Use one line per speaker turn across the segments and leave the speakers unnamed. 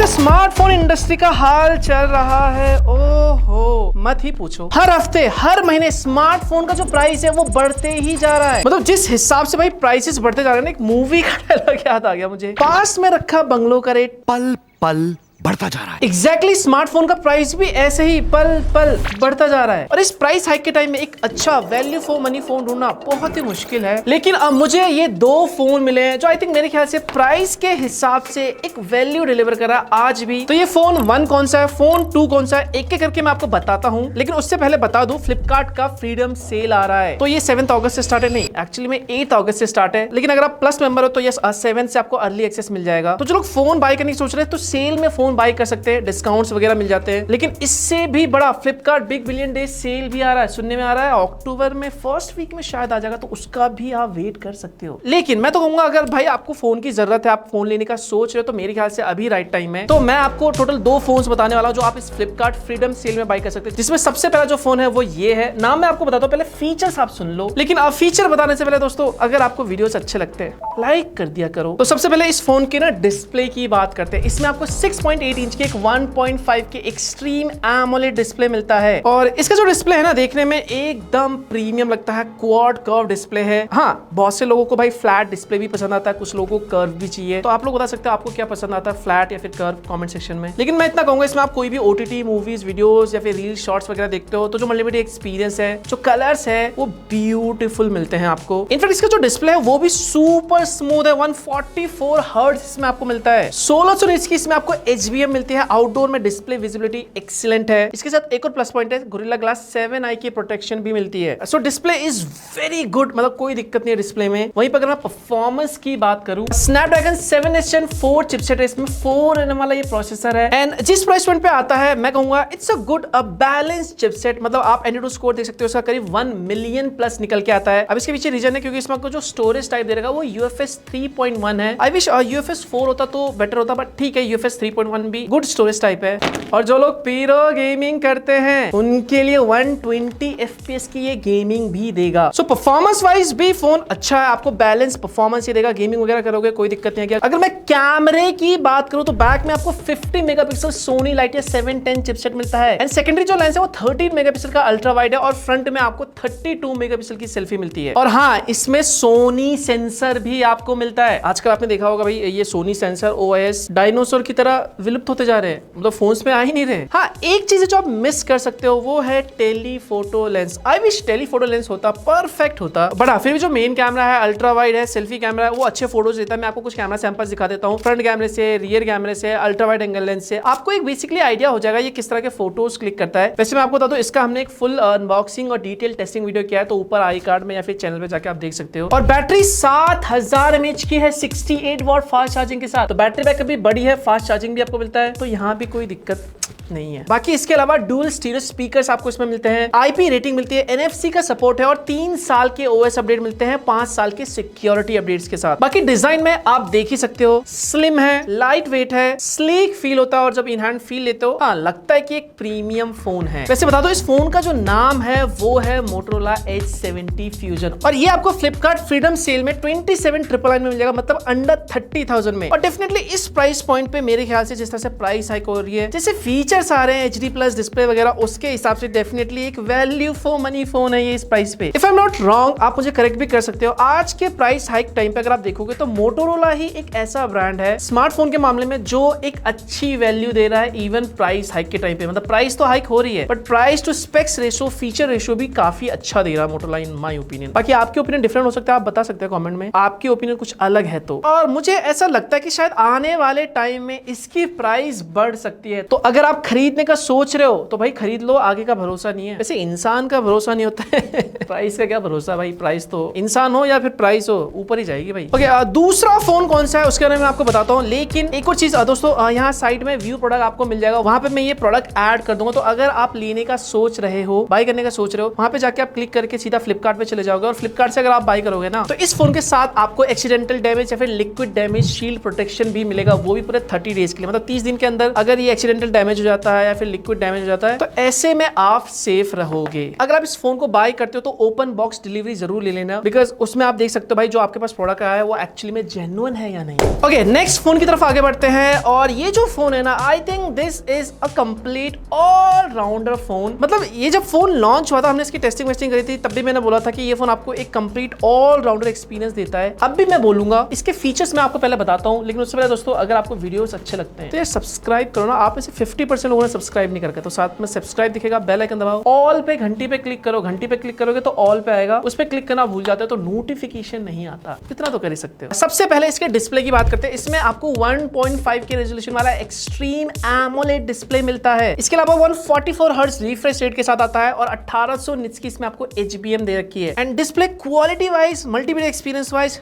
Smartphone industry का हाल चल रहा है, ओहो मत ही पूछो। हर हफ्ते हर महीने स्मार्टफोन का जो प्राइस है वो बढ़ते ही जा रहा है। मतलब जिस हिसाब से भाई प्राइसेस बढ़ते जा रहे हैं ना, एक मूवी का डायलॉग याद आ गया मुझे, पास में रखा बंगलों का रेट
पल पल बढ़ता जा रहा है।
एग्जैक्टली स्मार्टफोन का प्राइस भी ऐसे ही पल पल बढ़ता जा रहा है। और इस प्राइस हाइक के टाइम में एक अच्छा वैल्यू फॉर मनी फोन ढूंढना बहुत ही मुश्किल है। लेकिन अब मुझे ये दो फोन मिले हैं जो आई थिंक मेरे ख्याल से प्राइस के हिसाब से एक वैल्यू डिलीवर कर रहा है आज भी। तो ये फोन 1 कौन सा है, फोन 2 कौन सा है, एक एक करके मैं आपको बताता हूँ। लेकिन उससे पहले बता दूं, फ्लिपकार्ट का फ्रीडम सेल आ रहा है। तो ये 7 अगस्त से स्टार्ट है, नहीं एक्चुअली में 8 अगस्त से स्टार्ट है। लेकिन अगर आप प्लस मेंबर हो तो ये 7 से आपको अर्ली एक्सेस मिल जाएगा। तो जो लोग फोन बाय करने की सोच रहे हैं तो सेल में फोन बाय कर सकते हैं, डिस्काउंट्स वगैरह मिल जाते हैं। लेकिन इससे भी बड़ा Flipkart big billion day sale भी आ रहा है, सुनने में आ रहा है अक्टूबर में फर्स्ट वीक में शायद आ जाएगा, तो उसका भी आप वेट कर सकते हो। लेकिन मैं तो कहूंगा अगर भाई आपको फोन की जरूरत है, आप फोन लेने का सोच रहे हो, तो मेरे ख्याल से अभी राइट टाइम है। तो मैं आपको टोटल 2 फोन्स बताने वाला हूं जो आप इस फ्लिपकार्ट फ्रीडम सेल में बाय कर सकते हैं। जिसमें सबसे पहला जो फोन है वो ये है। नाम मैं आपको बताता हूं, पहले फीचर्स आप सुन लो। लेकिन आप फीचर बताने से पहले दोस्तों, अगर आपको वीडियोस अच्छे लगते हैं लाइक कर दिया करो। तो सबसे पहले इस फोन की ना डिस्प्ले की बात करते हैं। इसमें आपको 6.8 इंच के एक 1.5 के एक्सट्रीम एमोलेड डिस्प्ले मिलता है। और इसका जो डिस्प्ले है ना, देखने में एकदम प्रीमियम लगता है, क्वाड कर्व डिस्प्ले है। हाँ, बहुत से लोगों को भाई फ्लैट डिस्प्ले भी पसंद आता है, कुछ लोगों को कर्व भी चाहिए। तो आप लोग बता सकते हो आपको क्या पसंद आता है, फ्लैट या फिर कर्व, कमेंट सेक्शन में। लेकिन मैं इतना कहूंगा, इसमें आप कोई भी ओटीटी मूवीज, वीडियोस या फिर रील शॉर्ट्स वगैरह देखते हो तो जो मल्टीमीडिया एक्सपीरियंस है, जो कलर्स है, वो ब्यूटीफुल मिलते हैं आपको। इनफैक्ट इसका जो डिस्प्ले है वो भी सुपर स्मूथ है। 144 हर्ट्ज इसमें आपको मिलता है। 1600 निट्स की इसमें आपको HBM मिलती है। आउटडोर में डिस्प्ले विजिबिलिटी एक्सीलेंट है। इसके साथ एक और प्लस पॉइंट है, गोरिल्ला ग्लास 7i की प्रोटेक्शन भी मिलती है। सो डिस्प्ले इज वेरी गुड, मतलब कोई दिक्कत नहीं है डिस्प्ले में। वहीं पर अगर मैं परफॉर्मेंस की बात करूं, स्नैपड्रैगन 7 Gen 4 चिपसेट है, इसमें 4 nm वाला ये प्रोसेसर है। एंड जिस प्राइस पॉइंट पे आता है, मैं कहूंगा it's a good balanced chipset. मतलब आप एंड्रॉइड स्कोर देख सकते हो, उसका करीब 1 मिलियन प्लस निकल के आता है। अब इसके पीछे रीजन है क्योंकि इसमें आपको जो स्टोरेज टाइप दे रहेगा वो UFS 3.1 है। आई विश UFS 4 होता तो बेटर होता, बट ठीक है, UFS 3.1 भी गुड स्टोरेज टाइप है। और जो लोग पीरो गेमिंग करते हैं उनके लिए 120 FPS की ये गेमिंग भी देगा। सो परफॉर्मेंस वाइज भी फोन अच्छा है, आपको बैलेंस परफॉर्मेंस ही देगा। गेमिंग वगैरह करोगे कोई दिक्कत नहीं है। अगर मैं कैमरे की बात करूं तो बैक में आपको 50 मेगापिक्सल सोनी लाइटिया 710 चिपसेट मिलता है। एंड सेकेंडरी जो लेंस है वो 13 मेगापिक्सल का अल्ट्रा वाइड है। और फ्रंट में आपको 32 मेगापिक्सल की सेल्फी मिलती है। और हाँ, इसमें सोनी सेंसर भी आपको मिलता है। आजकल आपने देखा होगा भाई, ये सोनी सेंसर OIS डायनासोर की तरह विलुप्त होते जा रहे हैं, मतलब फोन्स में आ ही नहीं रहे। हाँ, एक चीज जो आप मिस कर सकते हो वो है telephoto lens. I wish telephoto lens होता, परफेक्ट होता। बट हाँ, फिर भी जो मेन कैमरा है, अल्ट्रा वाइड है, सेल्फी कैमरा है, वो अच्छे फोटोज देता है। मैं आपको कुछ कैमरा सैंपल्स दिखा देता हूँ, फ्रंट कैमरे से, रियर कैमरे से, अल्ट्रा वाइड एंगल लेंस से। आपको एक बेसिकली आइडिया हो जाएगा ये किस तरह के फोटोज क्लिक करता है। वैसे मैं आपको बता दूं, इसका हमने एक फुल अनबॉक्सिंग और डिटेल टेस्टिंग वीडियो किया है, तो ऊपर आई कार्ड में या फिर चैनल पे जाके आप देख सकते हो। और बैटरी 7000 mAh की है 68 वॉट फास्ट चार्जिंग के साथ। तो बैटरी बैकअप भी बड़ी है, फास्ट चार्जिंग भी आपको मिलता है, तो यहाँ भी कोई दिक्कत नहीं है। बाकी इसके अलावा डुअल स्टीरियो स्पीकर्स आपको इसमें मिलते हैं, IP रेटिंग मिलती है, NFC का सपोर्ट है और 3 साल के OS अपडेट मिलते हैं 5 साल के सिक्योरिटी अपडेट्स के साथ। बाकी डिजाइन में आप देख ही सकते हो, स्लिम है, लाइट वेट है, स्लीक फील होता है और जब इन हैंड फील लेते हो, हाँ लगता है कि एक प्रीमियम फोन है। वैसे बता दो, इस फोन का जो नाम है वो है मोटोरोला Edge 70 फ्यूजन। और ये आपको फ्लिपकार्ट फ्रीडम सेल में 27,999 में मिल जाएगा, मतलब अंडर 30,000 में। और डेफिनेटली इस प्राइस पॉइंट पे मेरे ख्याल से जिस तरह से प्राइस हाइक हो रही है, जैसे फीचर आ रहे हैं, HD प्लस डिस्प्ले वगैरह, उसके हिसाब से डेफिनेटली एक वैल्यू फॉर मनी फोन है ये इस प्राइस पे। If I am not wrong, आप मुझे करेक्ट भी कर सकते हो। आज के प्राइस हाइक टाइम पे अगर आप देखोगे तो मोटोरोला ही एक ऐसा ब्रांड है स्मार्टफोन के मामले में जो एक अच्छी वैल्यू दे रहा है इवन प्राइस हाइक के टाइम पे। मतलब प्राइस तो हाइक हो रही है, but price to specs ratio, feature ratio भी काफी अच्छा दे रहा है मोटोरोला इन माय ओपिनियन। बाकी आपके ओपिनियन डिफरेंट हो सकता है, आप बता सकते हैं कमेंट में आपकी ओपिनियन कुछ अलग है तो। और मुझे ऐसा लगता है कि शायद आने वाले टाइम में इसकी प्राइस बढ़ सकती है। तो अगर आप खरीदने का सोच रहे हो तो भाई खरीद लो, आगे का भरोसा नहीं है। वैसे इंसान का भरोसा नहीं होता है प्राइस का क्या भरोसा भाई, प्राइस तो इंसान हो या फिर प्राइस हो, ऊपर ही जाएगी भाई। ओके, दूसरा फोन कौन सा है उसके बारे में आपको बताता हूँ। लेकिन एक और चीज दोस्तों, यहाँ साइड में व्यू प्रोडक्ट आपको मिल जाएगा, वहां पे मैं ये प्रोडक्ट ऐड कर दूंगा। तो अगर आप लेने का सोच रहे हो, बाय करने का सोच रहे हो, वहां पे जाके आप क्लिक करके सीधा फ्लिपकार्ट पे चले जाओगे। और फ्लिपकार्ट से अगर आप बाय करोगे ना, तो इस फोन के साथ आपको एक्सीडेंटल डैमेज या फिर लिक्विड डैमेज शील्ड प्रोटेक्शन भी मिलेगा, वो भी पूरे 30 डेज के लिए। मतलब 30 दिन के अंदर अगर ये एक्सीडेंटल डैमेज हो जाता है या फिर लिक्विड डैमेज हो जाता है, तो ऐसे में आप सेफ रहोगे। अगर आप इस फोन को बाय करते हो तो ओपन बॉक्स डिलीवरी जरूर ले लेना, बिकॉज उसमें आप देख सकते हो भाई जो आपके पास प्रोडक्ट आया है वो एक्चुअली में जेन्युइन है या नहीं। ओके, नेक्स्ट फोन की तरफ आगे बढ़ते हैं, और ये जो फोन है ना, I think this is a complete all rounder phone. मतलब ये जब फोन लॉन्च हुआ था, हमने इसकी टेस्टिंग वेस्टिंग करी थी, तब भी मैंने बोला था कि ये फोन आपको एक कंप्लीट ऑल राउंडर एक्सपीरियंस देता है। अब भी मैं बोलूंगा, इसके फीचर्स मैं आपको पहले बताता हूं, लेकिन उससे पहले दोस्तों अगर आपको वीडियोस अच्छे लगते हैं तो ये सब्सक्राइब करो ना। आप में से 50% लोगों ने सब्सक्राइब नहीं करके, तो साथ में सब्सक्राइब दिखेगा, बेल आइकन दबाओ, ऑल पे घंटी पे क्लिक करो। घंटी पे क्लिक करोगे तो ऑल पे आएगा, उस पे क्लिक करना भूल जाते हो तो नोटिफिकेशन नहीं आता। इतना तो कर ही सकते हो। सबसे पहले इसके डिस्प्ले की बात करते हैं। इसमें आपको 1.5 के रेजोल्यूशन वाला एक्सट्रीम एमोलेड डिस्प्ले मिलता है। इसके अलावा 144 हर्ट्ज रिफ्रेश रेट के साथ आता है और 1800 निट्स की इसमें आपको HBM दे रखी है। And display quality wise, multimedia experience wise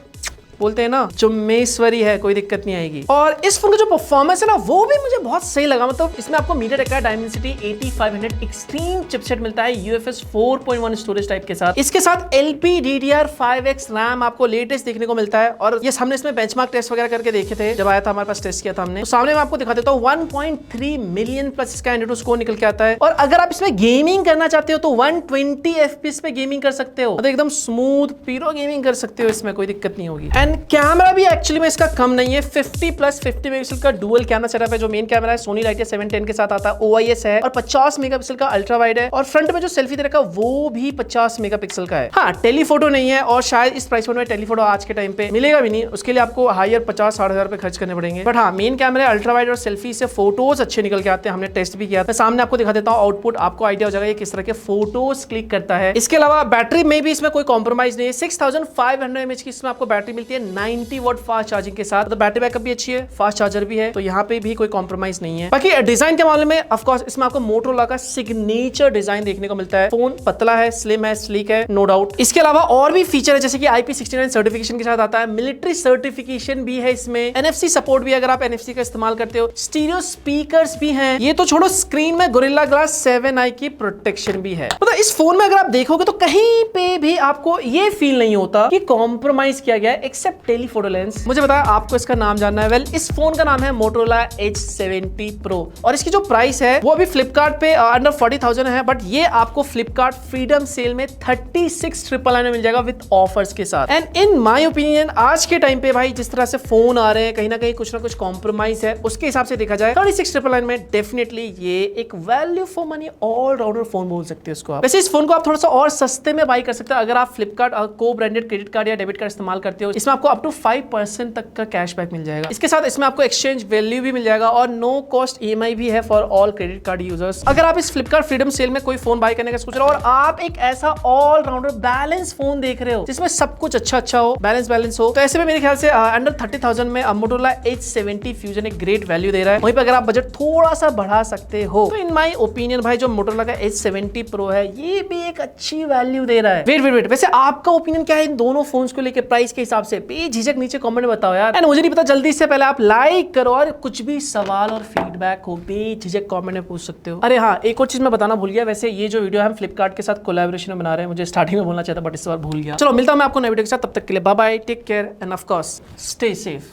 बोलते हैं ना, चुम्मेश्वरी है, कोई दिक्कत नहीं आएगी। और इस फोन का जो परफॉर्मेंस है ना, वो भी मुझे बहुत सही लगा। मतलब इसमें आपको MediaTek का Dimensity 8500 एक्सट्रीम चिपसेट मिलता है UFS 4.1 स्टोरेज टाइप के साथ। इसके साथ LPDDR5X रैम आपको लेटेस्ट देखने को मिलता है। और ये हमने इसमें बेंचमार्क टेस्ट वगैरह करके देखे थे, जब आया था हमारे पास टेस्ट किया था हमने, तो सामने मैं आपको दिखा देता हूँ। 1.3 मिलियन प्लस इसका एंड्रॉइड स्कोर निकल के आता है। और अगर आप इसमें गेमिंग करना चाहते हो तो 120 FPS पे गेमिंग कर सकते हो, मतलब एकदम स्मूथ पीरो गेमिंग कर सकते हो, इसमें कोई दिक्कत नहीं होगी। एंड कैमरा भी एक्चुअली में इसका कम नहीं है। 50+50 मेगापिक्सल का डुअल कैमरा सेटअप है। जो मेन कैमरा है सोनी लाइटिया 710 के साथ आता है, OIS है, और 50 मेगापिक्सल का अल्ट्रा वाइड है। और फ्रंट में जो सेल्फी दे रखा है वो भी 50 मेगापिक्सल का है। हाँ, टेलीफोटो नहीं है, और शायद इस प्राइस पॉइंट में टेलीफोटो आज के टाइम पे मिलेगा भी नहीं। उसके लिए आपको हायर 50-60 रुपए खर्च करने पड़ेंगे। बट हाँ, मेन कैमरा अल्ट्रा वाइड और सेल्फी से फोटोज अच्छे निकल के आते हैं। हमने टेस्ट भी किया था। सामने आपको दिखा देता हूँ आउटपुट, आपको आइडिया हो जाएगा ये किस तरह के फोटोज क्लिक करता है। इसके अलावा बैटरी में भी इसमें कोई कॉम्प्रोमाइज नहीं है। 6500 mAh की इसमें आपको बैटरी मिलती है 90 वॉट फास्ट चार्जिंग के साथ। तो बैटरी बैकअप भी अच्छी है, फास्ट चार्जर भी है, तो यहाँ पे भी कोई कॉम्प्रोमाइज नहीं है। बाकी डिजाइन के मामले में ऑफ कोर्स इसमें आपको मोटोरोला का सिग्नेचर डिजाइन देखने को मिलता है। फोन पतला है, स्लिम है, स्लीक है, नो डाउट। इसके अलावा और भी फीचर है, जैसे कि IP69 सर्टिफिकेशन के साथ आता है, मिलिट्री सर्टिफिकेशन भी है इसमें, NFC सपोर्ट भी है अगर आप NFC का इस्तेमाल करते हो, स्टीरियो स्पीकर्स भी हैं। ये तो छोड़ो, स्क्रीन में गोरिल्ला ग्लास 7i की प्रोटेक्शन भी है। मतलब इस फोन में अगर आप देखोगे तो कहीं पे भी आपको ये फील नहीं होता कि कॉम्प्रोमाइज किया गया है, एक्सेप्ट टेलीफोटो लेंस। मुझे बताया आपको इसका नाम जानना है। वेल, इस फोन का नाम है Motorola H70 Pro, और इसकी जो प्राइस है वो अभी फ्लिपकार्ट पे अंडर 40,000 है, बट ये आपको फ्लिपकार्ट फ्रीडम सेल में 36,999 में मिल जाएगा विद ऑफर्स के साथ। एंड इन माय ओपिनियन आज के टाइम पे भाई जिस तरह से फोन आ रहे हैं, कहीं ना कहीं कुछ ना कुछ कॉम्प्रोमाइज है, उसके हिसाब से देखा जाए 36,999 में डेफिनेटली ये एक value for money all rounder phone बोल सकते हैं इसको आप। वैसे इस फोन को आप थोड़ा सा और सस्ते में बाई कर सकते हैं अगर आप फ्लिपकार्ट को ब्रांडेड क्रेडिट कार्ड या डेबिट कार्ड इस्तेमाल करते हो। इसमें आपको अप टू 5% तक का कैशबैक मिल जाएगा। इसके साथ इसमें आपको एक्सचेंज वैल्यू भी मिल जाएगा और नो कॉस्ट EMI भी है for all credit card users. अगर आप इस फ्लिपकार्ट फ्रीडम सेल में कोई फोन बाय करने का सोच रहे हो और आप एक ऐसा ऑल राउंडर बैलेंस फोन देख रहे हो जिसमें सब कुछ अच्छा हो, बैलेंस हो, तो ऐसे में मेरे ख्याल से अंडर 30,000 में Motorola H70 Fusion एक ग्रेट वैल्यू दे रहा है। वहीं पे अगर आप बजट थोड़ा सा बढ़ा सकते हो तो इन माय ओपिनियन भाई जो Motorola का H70 Pro है ये भी एक अच्छी वैल्यू दे रहा है। वेट, वैसे आपका ओपिनियन क्या है इन दोनों फोन्स को लेकर प्राइस के हिसाब से? बेझिझक नीचे कमेंट बताओ यार। एंड मुझे नहीं पता, जल्दी से पहले आप लाइक करो और कुछ भी सवाल और फीडबैक हो बेझिझक कमेंट में पूछ सकते हो। अरे हाँ, एक और चीज मैं बताना भूल गया। वैसे ये जो वीडियो हम फ्लिपकार्ट के साथ कोलैबोरेशन में बना रहे हैं, मुझे स्टार्टिंग में बोलना चाहता बट इस बार भूल गया। चलो मिलता हूं मैं आपको नए वीडियो के साथ, तब तक के लिए bye bye, take care and of course stay safe.